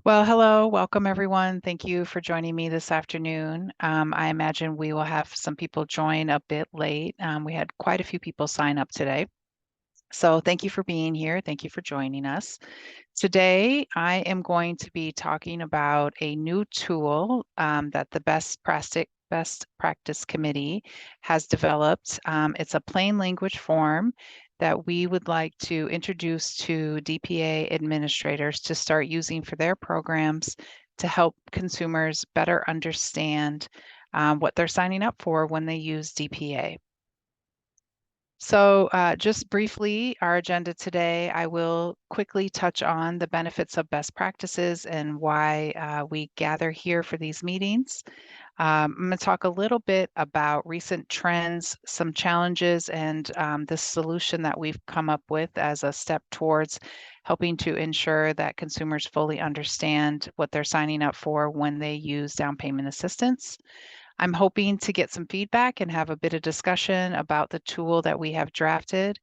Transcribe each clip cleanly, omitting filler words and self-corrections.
Well, hello, welcome everyone. Thank you for joining me this afternoon. I imagine we will have some people join a bit late. We had quite a few people sign up today. So thank you for being here. Thank you for joining us. Today, I am going to be talking about a new tool that the Best Practice Committee has developed. It's a plain language form that we would like to introduce to DPA administrators to start using for their programs to help consumers better understand what they're signing up for when they use DPA. So just briefly, our agenda today, I will quickly touch on the benefits of best practices and why we gather here for these meetings. I'm going to talk a little bit about recent trends, some challenges, and the solution that we've come up with as a step towards helping to ensure that consumers fully understand what they're signing up for when they use down payment assistance. I'm hoping to get some feedback and have a bit of discussion about the tool that we have drafted,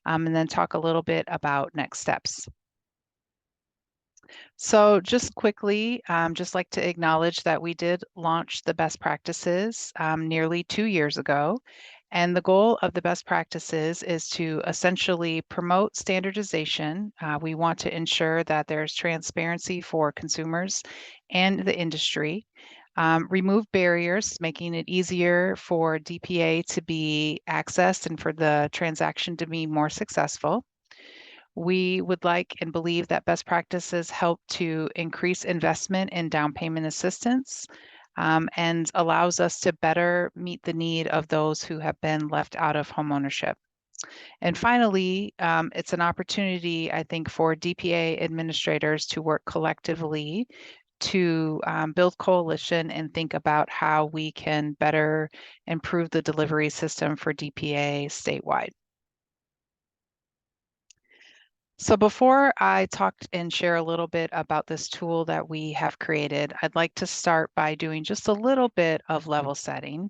and then talk a little bit about next steps. So just quickly, just like to acknowledge that we did launch the best practices nearly 2 years ago. And the goal of the best practices is to essentially promote standardization. We want to ensure that there's transparency for consumers and the industry. Remove barriers, making it easier for DPA to be accessed and for the transaction to be more successful. We would like and believe that best practices help to increase investment in down payment assistance and allows us to better meet the need of those who have been left out of homeownership. And finally, it's an opportunity, I think, for DPA administrators to work collectively to build coalition and think about how we can better improve the delivery system for DPA statewide. So before I talk and share a little bit about this tool that we have created, I'd like to start by doing just a little bit of level setting.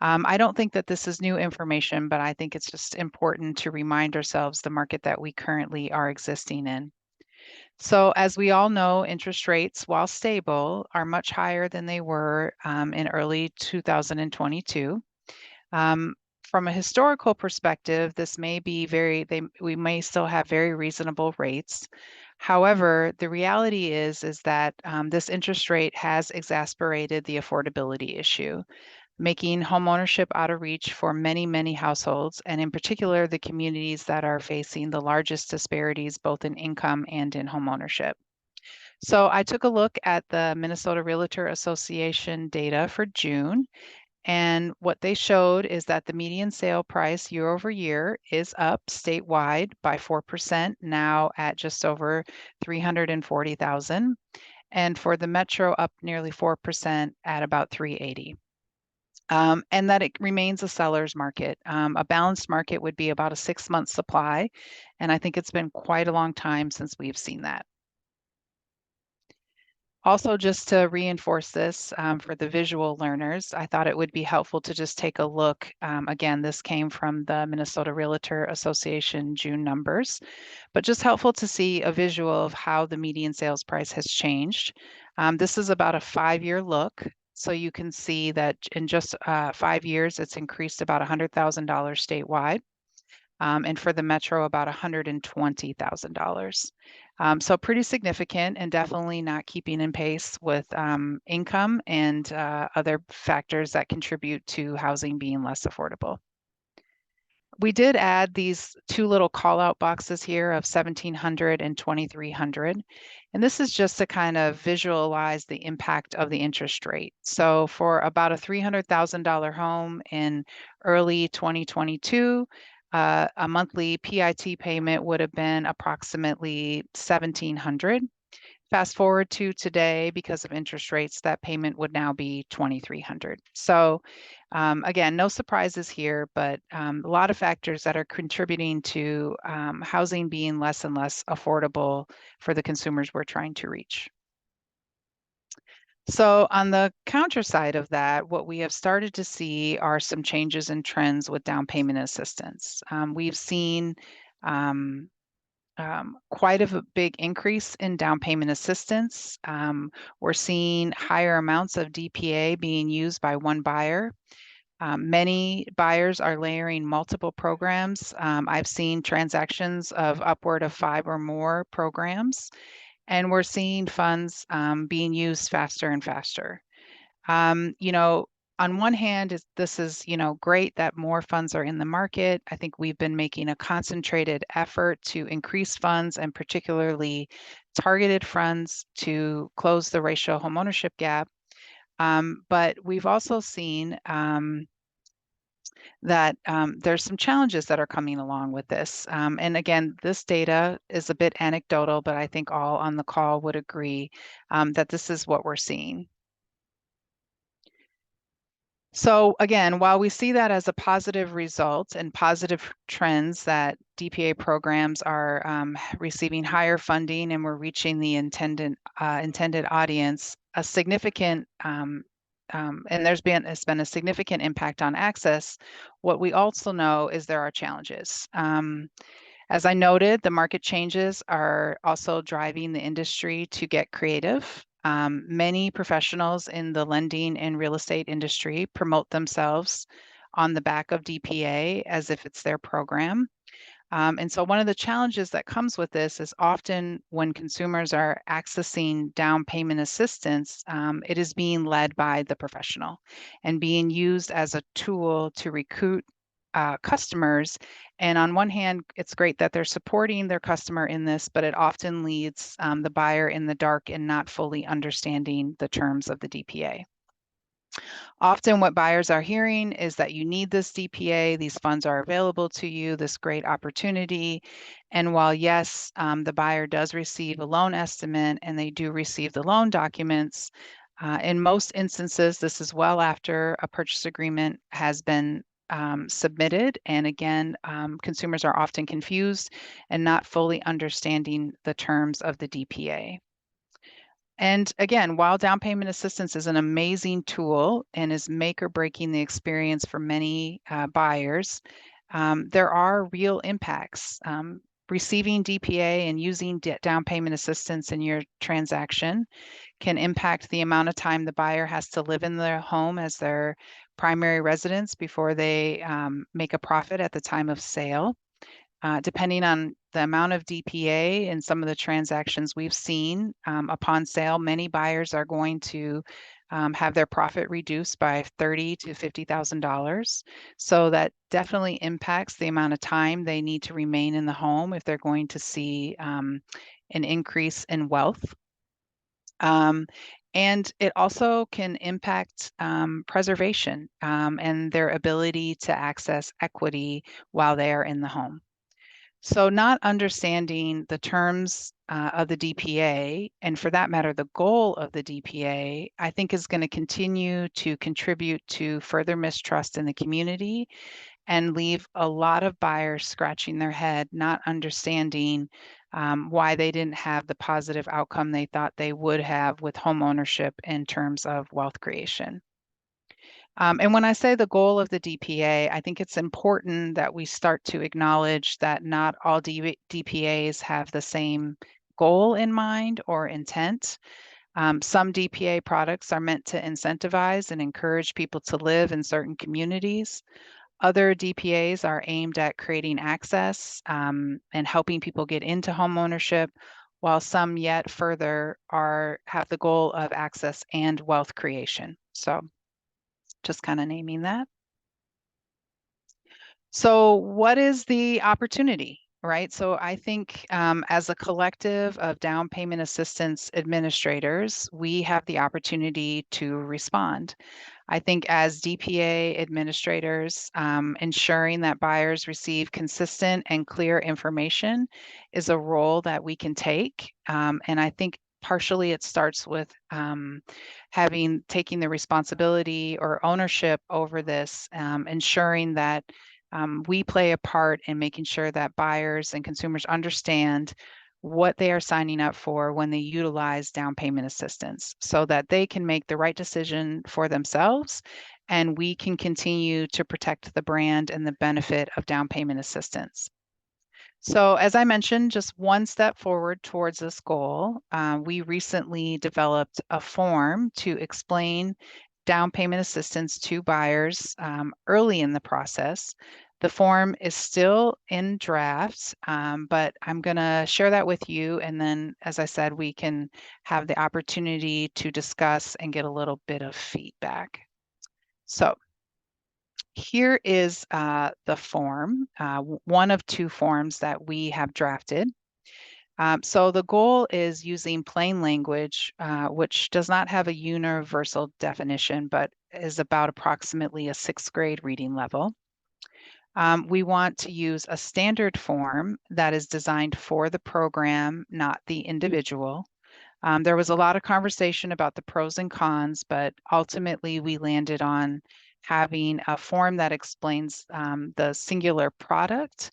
I don't think that this is new information, but I think it's just important to remind ourselves the market that we currently are existing in. So as we all know, interest rates, while stable, are much higher than they were in early 2022. Um, from a historical perspective, this may be we may still have very reasonable rates. However, the reality is that this interest rate has exacerbated the affordability issue, making homeownership out of reach for many, many households, and in particular, the communities that are facing the largest disparities both in income and in homeownership. So I took a look at the Minnesota Realtor Association data for June, and what they showed is that the median sale price year over year is up statewide by 4%, now at just over 340,000. And for the metro, up nearly 4% at about 380. And that it remains a seller's market. A balanced market would be about a 6-month supply. And I think it's been quite a long time since we've seen that. Also, just to reinforce this for the visual learners, I thought it would be helpful to just take a look. Again, this came from the Minnesota Realtor Association June numbers, but just helpful to see a visual of how the median sales price has changed. This is about a 5-year look. So you can see that in just 5 years, it's increased about $100,000 statewide. And for the metro, about $120,000. So pretty significant and definitely not keeping in pace with income and other factors that contribute to housing being less affordable. We did add these two little call out boxes here of 1,700 and 2,300. And this is just to kind of visualize the impact of the interest rate. So for about a $300,000 home in early 2022, a monthly PIT payment would have been approximately 1,700. Fast forward to today, because of interest rates, that payment would now be 2,300. So again, no surprises here, but a lot of factors that are contributing to housing being less and less affordable for the consumers we're trying to reach. So on the counter side of that, what we have started to see are some changes in trends with down payment assistance. We've seen quite a big increase in down payment assistance. We're seeing higher amounts of DPA being used by one buyer. Many buyers are layering multiple programs. I've seen transactions of upward of 5 or more programs, and we're seeing funds being used faster and faster. You know, on one hand, this is, great that more funds are in the market. I think we've been making a concentrated effort to increase funds and particularly targeted funds to close the racial homeownership gap. But we've also seen that there's some challenges that are coming along with this. And again, this data is a bit anecdotal, but I think all on the call would agree that this is what we're seeing. So again, while we see that as a positive result and positive trends that DPA programs are receiving higher funding and we're reaching the intended audience, a significant and it's been a significant impact on access. What we also know is there are challenges. As I noted, the market changes are also driving the industry to get creative. Many professionals in the lending and real estate industry promote themselves on the back of DPA as if it's their program. And so one of the challenges that comes with this is often when consumers are accessing down payment assistance, it is being led by the professional and being used as a tool to recruit customers. And on one hand, it's great that they're supporting their customer in this, but it often leads the buyer in the dark and not fully understanding the terms of the DPA. Often what buyers are hearing is that you need this DPA, these funds are available to you, this great opportunity. And while yes, the buyer does receive a loan estimate and they do receive the loan documents, in most instances, this is well after a purchase agreement has been submitted. And again, consumers are often confused and not fully understanding the terms of the DPA. And again, while down payment assistance is an amazing tool and is make or breaking the experience for many buyers, there are real impacts. Receiving DPA and using down payment assistance in your transaction can impact the amount of time the buyer has to live in their home as their primary residence before they make a profit at the time of sale. Depending on the amount of DPA and some of the transactions we've seen upon sale, many buyers are going to have their profit reduced by $30,000 to $50,000. So that definitely impacts the amount of time they need to remain in the home if they're going to see an increase in wealth. And it also can impact preservation and their ability to access equity while they are in the home. So not understanding the terms of the DPA, and for that matter, the goal of the DPA, I think is going to continue to contribute to further mistrust in the community and leave a lot of buyers scratching their head, not understanding why they didn't have the positive outcome they thought they would have with home ownership in terms of wealth creation. And when I say the goal of the DPA, I think it's important that we start to acknowledge that not all DPAs have the same goal in mind or intent. Some DPA products are meant to incentivize and encourage people to live in certain communities. Other DPAs are aimed at creating access and helping people get into homeownership, while some yet further have the goal of access and wealth creation. So just kind of naming that. So what is the opportunity, right? So I think as a collective of down payment assistance administrators, we have the opportunity to respond. I think as DPA administrators, ensuring that buyers receive consistent and clear information is a role that we can take. And I think partially it starts with taking the responsibility or ownership over this, ensuring that we play a part in making sure that buyers and consumers understand what they are signing up for when they utilize down payment assistance so that they can make the right decision for themselves and we can continue to protect the brand and the benefit of down payment assistance. So, as I mentioned, just one step forward towards this goal, we recently developed a form to explain down payment assistance to buyers early in the process. The form is still in drafts, but I'm going to share that with you. And then, as I said, we can have the opportunity to discuss and get a little bit of feedback. So, here is the form, one of two forms that we have drafted. So the goal is using plain language, which does not have a universal definition, but is about approximately a sixth grade reading level. We want to use a standard form that is designed for the program, not the individual. There was a lot of conversation about the pros and cons, but ultimately we landed on having a form that explains the singular product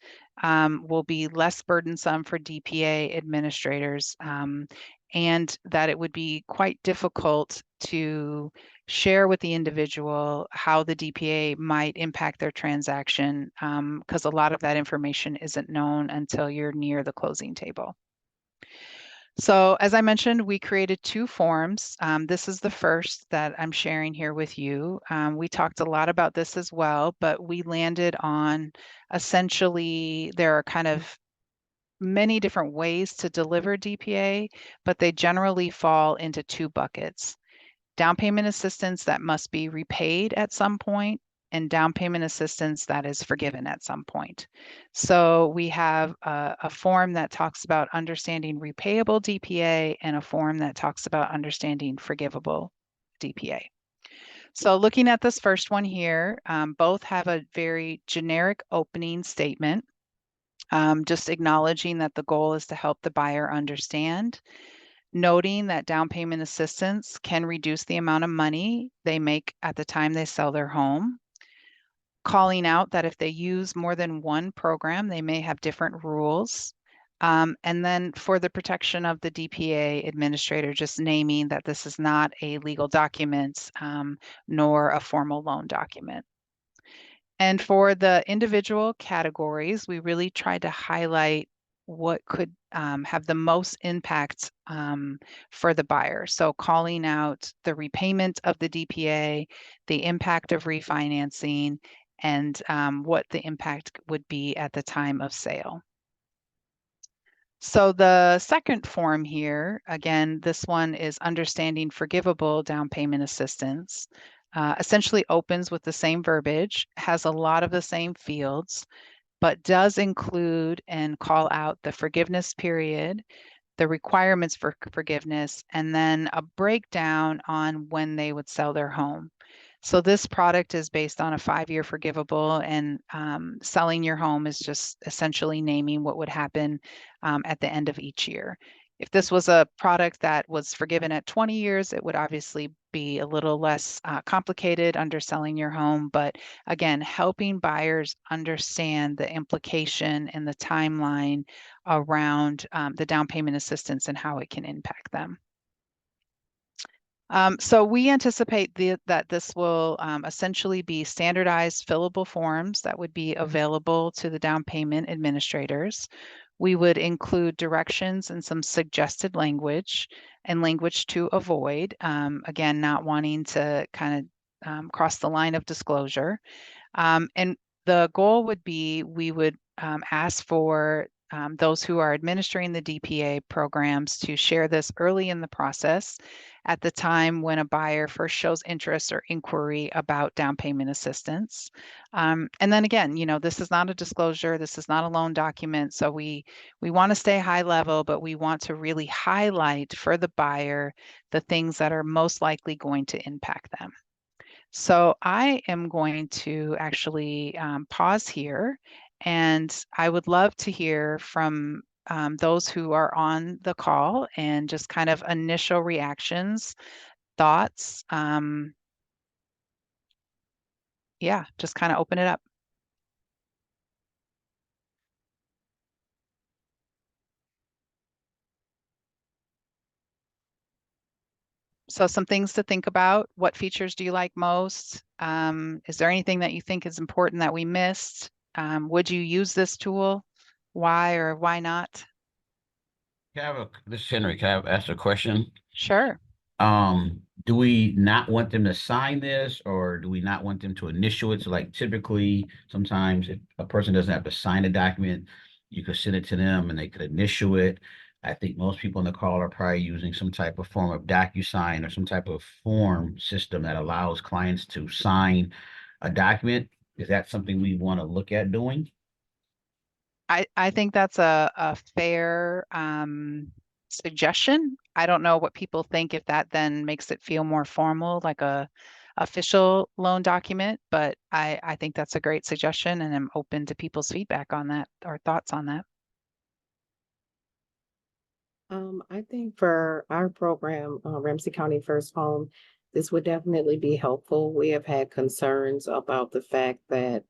will be less burdensome for DPA administrators, and that it would be quite difficult to share with the individual how the DPA might impact their transaction, because a lot of that information isn't known until you're near the closing table. So as I mentioned, we created two forms. This is the first that I'm sharing here with you. We talked a lot about this as well, but we landed on essentially there are kind of many different ways to deliver DPA, but they generally fall into two buckets: down payment assistance that must be repaid at some point, and down payment assistance that is forgiven at some point. So we have a form that talks about understanding repayable DPA and a form that talks about understanding forgivable DPA. So looking at this first one here, both have a very generic opening statement, just acknowledging that the goal is to help the buyer understand, noting that down payment assistance can reduce the amount of money they make at the time they sell their home, calling out that if they use more than one program, they may have different rules. And then for the protection of the DPA administrator, just naming that this is not a legal document, nor a formal loan document. And for the individual categories, we really tried to highlight what could have the most impact for the buyer. So calling out the repayment of the DPA, the impact of refinancing, and what the impact would be at the time of sale. So the second form here, again, this one is understanding forgivable down payment assistance. Essentially opens with the same verbiage, has a lot of the same fields, but does include and call out the forgiveness period, the requirements for forgiveness, and then a breakdown on when they would sell their home. So this product is based on a 5-year forgivable, and selling your home is just essentially naming what would happen at the end of each year. If this was a product that was forgiven at 20 years, it would obviously be a little less complicated under selling your home. But again, helping buyers understand the implication and the timeline around the down payment assistance and how it can impact them. So we anticipate that this will essentially be standardized fillable forms that would be available to the down payment administrators. We would include directions and some suggested language and language to avoid. Again, not wanting to kind of cross the line of disclosure. And the goal would be we would ask for those who are administering the DPA programs to share this early in the process at the time when a buyer first shows interest or inquiry about down payment assistance. And then again, this is not a disclosure, this is not a loan document, so we want to stay high level, but we want to really highlight for the buyer the things that are most likely going to impact them. So I am going to actually pause here, and I would love to hear from those who are on the call and just kind of initial reactions, thoughts. Yeah, just kind of open it up. So some things to think about. What features do you like most? Is there anything that you think is important that we missed? Would you use this tool? Why or why not? This is Henry. Can I ask a question? Sure. Do we not want them to sign this, or do we not want them to initial it? So, like, typically, sometimes if a person doesn't have to sign a document, you could send it to them and they could initial it. I think most people in the call are probably using some type of form of DocuSign or some type of form system that allows clients to sign a document. Is that something we want to look at doing? I think that's a fair suggestion. I don't know what people think if that then makes it feel more formal, like a official loan document, but I think that's a great suggestion and I'm open to people's feedback on that or thoughts on that. I think for our program, Ramsey County First Home, this would definitely be helpful. We have had concerns about the fact that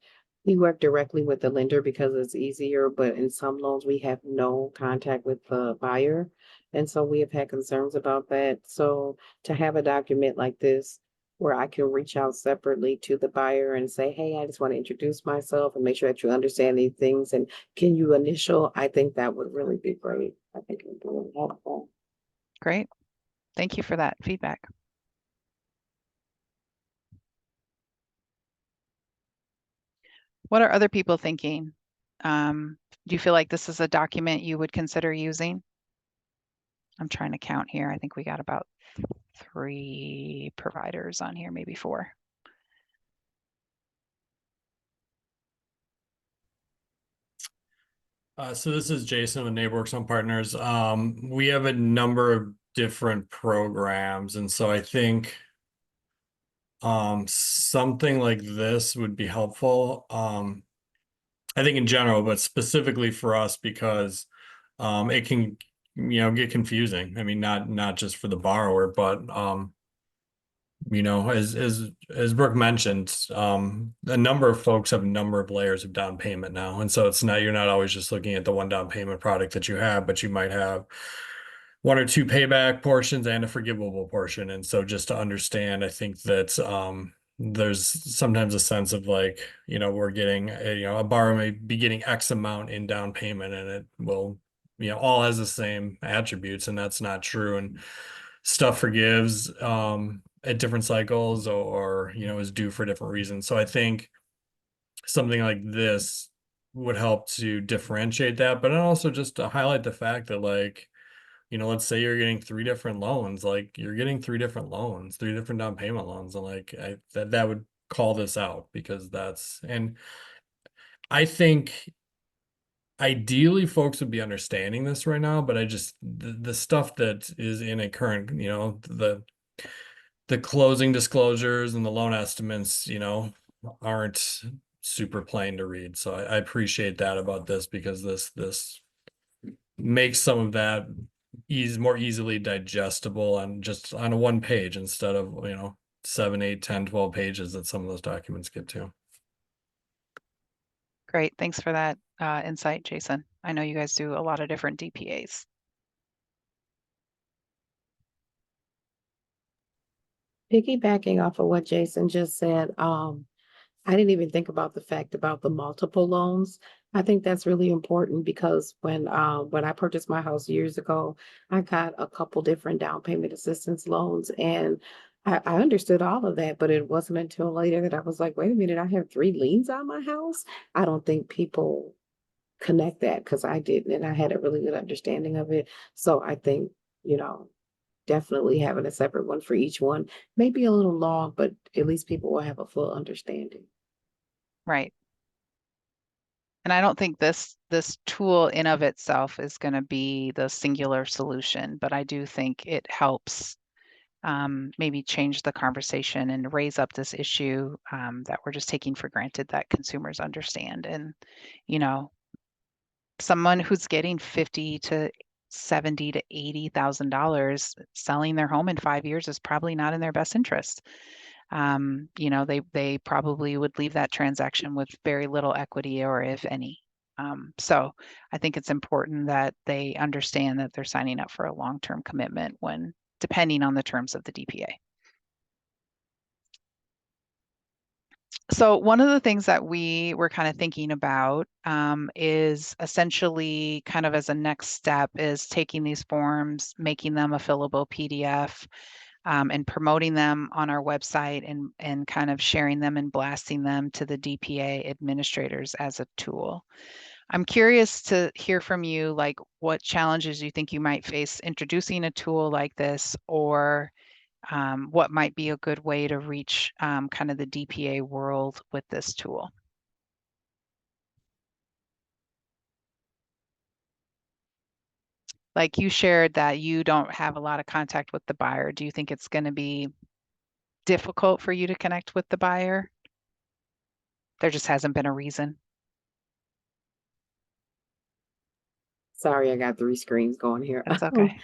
we work directly with the lender because it's easier, but in some loans, we have no contact with the buyer. And so we have had concerns about that. So to have a document like this where I can reach out separately to the buyer and say, hey, I just want to introduce myself and make sure that you understand these things. And can you initial? I think that would really be great. I think it would be really helpful. Great. Thank you for that feedback. What are other people thinking? Do you feel like this is a document you would consider using? I'm trying to count here. I think we got about 3 providers on here, maybe 4. So this is Jason with NeighborWorks Home Partners. We have a number of different programs, and so I think something like this would be helpful. I think in general, but specifically for us because it can, get confusing. I mean, not just for the borrower, but as Brooke mentioned, a number of folks have a number of layers of down payment now, and so you're not always just looking at the one down payment product that you have, but you might have one or two payback portions and a forgivable portion. And so just to understand, I think that there's sometimes a sense of like, we're getting a borrower may be getting X amount in down payment and it will, all has the same attributes, and that's not true. And stuff forgives at different cycles or is due for different reasons. So I think something like this would help to differentiate that, but also just to highlight the fact that like, let's say you're getting 3 different loans, like you're getting 3 different loans, 3 different down payment loans. And like that would call this out because and I think ideally folks would be understanding this right now, but the stuff that is in a current, the closing disclosures and the loan estimates, aren't super plain to read. So I appreciate that about this because this makes some of that more easily digestible and just on a one page instead of 7, 8, 10, 12 pages that some of those documents get to. Great. Thanks for that insight, Jason. I know you guys do a lot of different DPAs. Piggybacking off of what Jason just said, I didn't even think about the fact about the multiple loans. I think that's really important because when I purchased my house years ago, I got a couple different down payment assistance loans and I understood all of that, but it wasn't until later that I was like, wait a minute, I have 3 liens on my house. I don't think people connect that because I didn't and I had a really good understanding of it. So I think, you know, definitely having a separate one for each one may be a little long, but at least people will have a full understanding. Right. And I don't think this tool in of itself is going to be the singular solution, but I do think it helps maybe change the conversation and raise up this issue that we're just taking for granted that consumers understand. And, you know, someone who's getting 50 to 70 to $80,000 selling their home in 5 years is probably not in their best interest. They probably would leave that transaction with very little equity or if any. So I think it's important that they understand that they're signing up for a long-term commitment when depending on the terms of the DPA. So one of the things that we were kind of thinking about is essentially kind of as a next step is taking these forms, making them a fillable PDF, and promoting them on our website and kind of sharing them and blasting them to the DPA administrators as a tool. I'm curious to hear from you, like what challenges you think you might face introducing a tool like this, or what might be a good way to reach kind of the DPA world with this tool. Like you shared that you don't have a lot of contact with the buyer. Do you think it's going to be difficult for you to connect with the buyer? There just hasn't been a reason. Sorry, I got three screens going here. That's okay.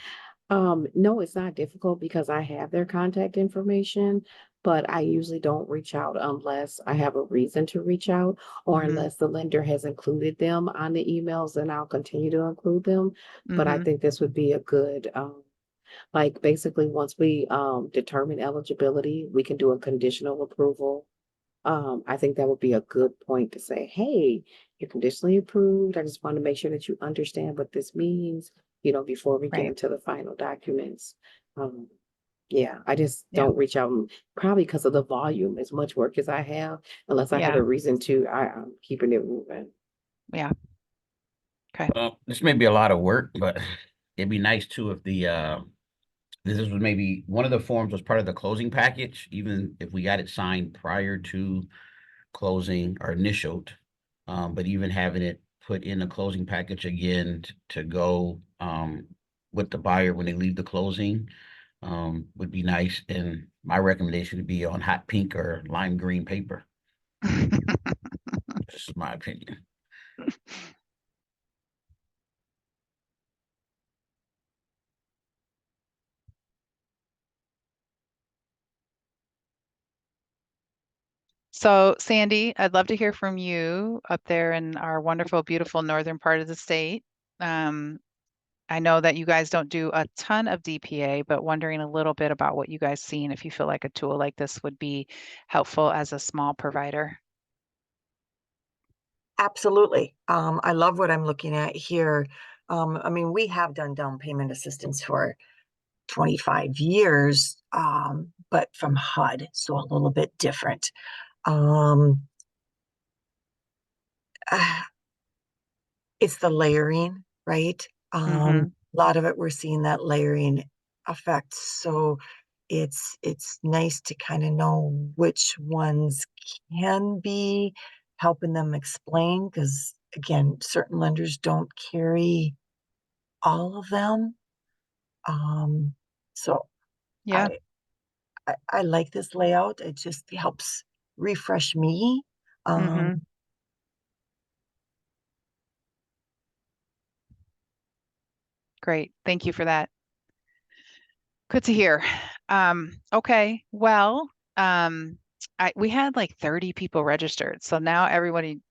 No, it's not difficult because I have their contact information, but I usually don't reach out unless I have a reason to reach out or Mm-hmm. unless the lender has included them on the emails, and I'll continue to include them. But I Mm-hmm. think this would be a good, like basically once we determine eligibility, we can do a conditional approval. I think that would be a good point to say, hey, you're conditionally approved. I just want to make sure that you understand what this means, before we get Right. into the final documents. Um, yeah, I just Yeah. don't reach out probably because of the volume, as much work as I have, unless I have Yeah. a reason to, I'm keeping it moving. Yeah. Okay. Well, this may be a lot of work, but it'd be nice too if this was maybe one of the forms was part of the closing package, even if we got it signed prior to closing or initialed. But even having it put in the closing package again to go with the buyer when they leave the closing would be nice. And my recommendation would be on hot pink or lime green paper. This is my opinion. So, Sandy, I'd love to hear from you up there in our wonderful, beautiful northern part of the state. Um, I know that you guys don't do a ton of DPA, but wondering a little bit about what you guys see and if you feel like a tool like this would be helpful as a small provider. Absolutely. I love what I'm looking at here. I mean, we have done down payment assistance for 25 years, but from HUD, so a little bit different. Um, it's the layering, right? Mm-hmm. A lot of it we're seeing that layering effect. So it's nice to kind of know which ones can be helping them explain, because again, certain lenders don't carry all of them. So Yeah. I, I like this layout. It just helps refresh me. Mm-hmm. Um, Great. Thank you for that. Good to hear. Okay. Well, we had like 30 people registered. So now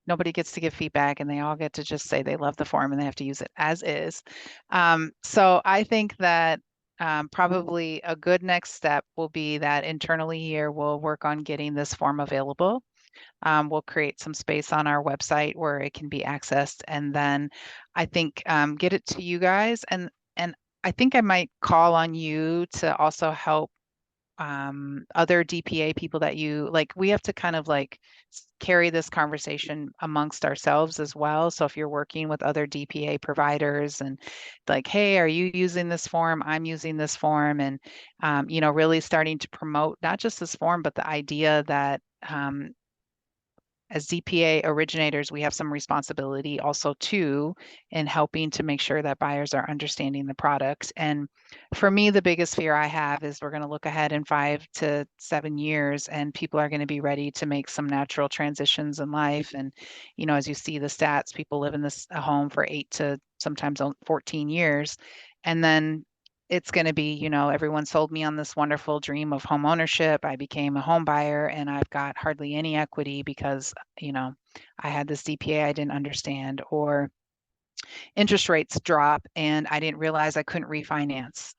nobody gets to give feedback and they all get to just say they love the form and they have to use it as is. So I think that probably a good next step will be that internally here we'll work on getting this form available. We'll create some space on our website where it can be accessed, and then I think get it to you guys, and I think I might call on you to also help other DPA people that you like. We have to kind of like carry this conversation amongst ourselves as well. So if you're working with other DPA providers and like, hey, are you using this form? I'm using this form, and really starting to promote not just this form, but the idea that as DPA originators, we have some responsibility also too in helping to make sure that buyers are understanding the product. And for me, the biggest fear I have is we're going to look ahead in 5 to 7 years and people are going to be ready to make some natural transitions in life. And, as you see the stats, people live in this a home for 8 to sometimes 14 years. And then it's going to be, everyone sold me on this wonderful dream of home ownership. I became a home buyer and I've got hardly any equity because, I had this DPA I didn't understand, or interest rates drop and I didn't realize I couldn't refinance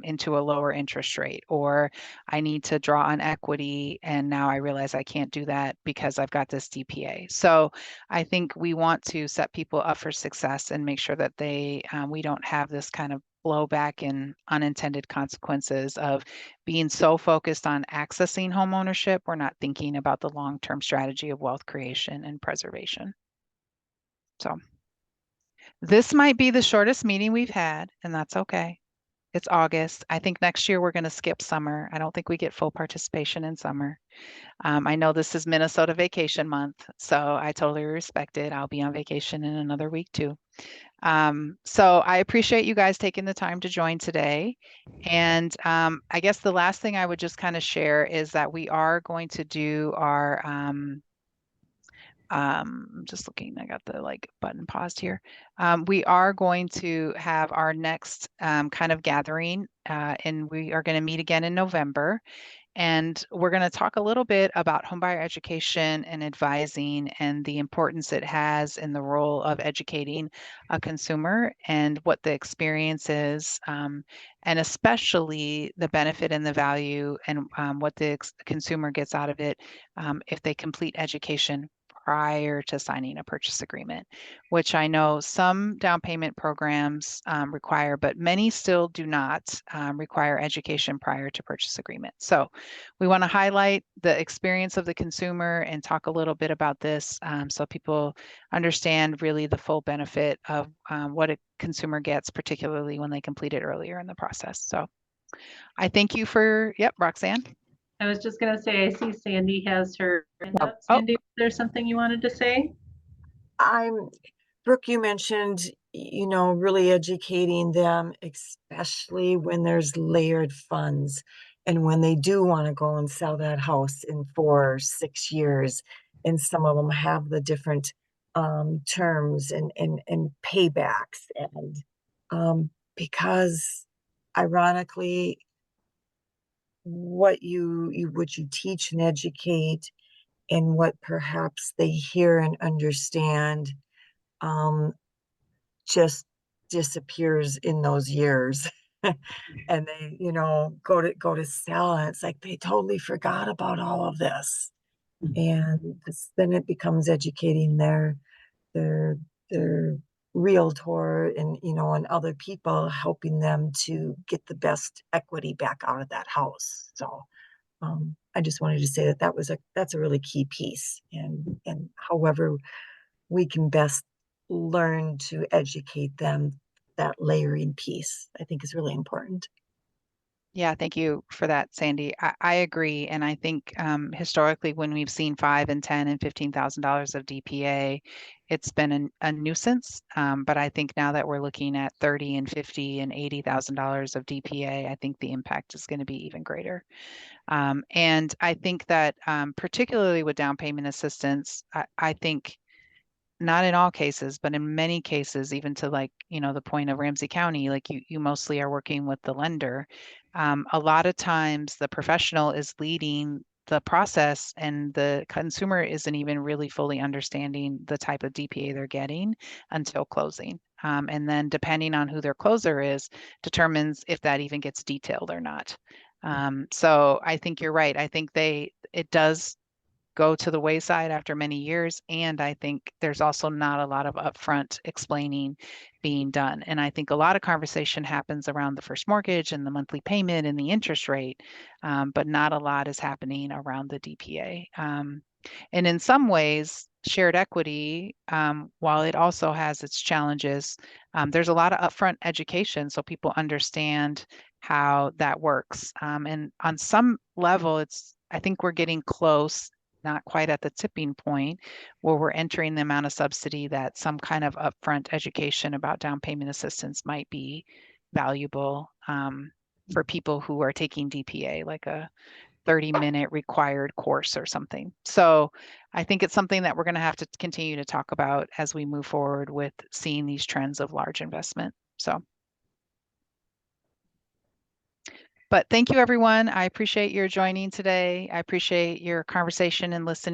into a lower interest rate, or I need to draw on equity and now I realize I can't do that because I've got this DPA. So I think we want to set people up for success and make sure that we don't have this kind of blowback and unintended consequences of being so focused on accessing home ownership, we're not thinking about the long-term strategy of wealth creation and preservation. So this might be the shortest meeting we've had, and that's okay. It's August. I think next year we're going to skip summer. I don't think we get full participation in summer. I know this is Minnesota vacation month, so I totally respect it. I'll be on vacation in another week too. So I appreciate you guys taking the time to join today. And I guess the last thing I would just kind of share is that we are going to do our I'm just looking, I got the like button paused here. We are going to have our next kind of gathering and we are going to meet again in November. And we're going to talk a little bit about homebuyer education and advising and the importance it has in the role of educating a consumer and what the experience is, and especially the benefit and the value and what the consumer gets out of it if they complete education prior to signing a purchase agreement, which I know some down payment programs require, but many still do not require education prior to purchase agreement. So we want to highlight the experience of the consumer and talk a little bit about this so people understand really the full benefit of what a consumer gets, particularly when they complete it earlier in the process. So I thank you for, yep, Roxanne. I was just gonna say, I see Sandy has her hand up. Oh. Sandy, is there something you wanted to say? Brooke, you mentioned, really educating them, especially when there's layered funds and when they do want to go and sell that house in 4 or 6 years. And some of them have the different terms and paybacks. And because ironically, what you teach and educate and what perhaps they hear and understand just disappears in those years. And they, go to sell and it's like they totally forgot about all of this. And then it becomes educating their realtor and and other people, helping them to get the best equity back out of that house. So I just wanted to say that's a really key piece, and however we can best learn to educate them, that layering piece I think is really important. Yeah, thank you for that, Sandy. I agree, and I think historically, when we've seen $5,000 and $10,000 and $15,000 of DPA, it's been a nuisance. But I think now that we're looking at $30,000 and $50,000 and $80,000 of DPA, I think the impact is going to be even greater. And I think that particularly with down payment assistance, I think not in all cases, but in many cases, even to like, the point of Ramsey County, like you mostly are working with the lender. A lot of times the professional is leading the process and the consumer isn't even really fully understanding the type of DPA they're getting until closing. And then depending on who their closer is, determines if that even gets detailed or not. So I think you're right. I think it does go to the wayside after many years. And I think there's also not a lot of upfront explaining being done. And I think a lot of conversation happens around the first mortgage and the monthly payment and the interest rate, but not a lot is happening around the DPA. And in some ways, shared equity, while it also has its challenges, there's a lot of upfront education so people understand how that works. And on some level, I think we're getting close, not quite at the tipping point where we're entering the amount of subsidy that some kind of upfront education about down payment assistance might be valuable for people who are taking DPA, like a 30-minute required course or something. So I think it's something that we're going to have to continue to talk about as we move forward with seeing these trends of large investment. So. But thank you, everyone. I appreciate your joining today. I appreciate your conversation and listening.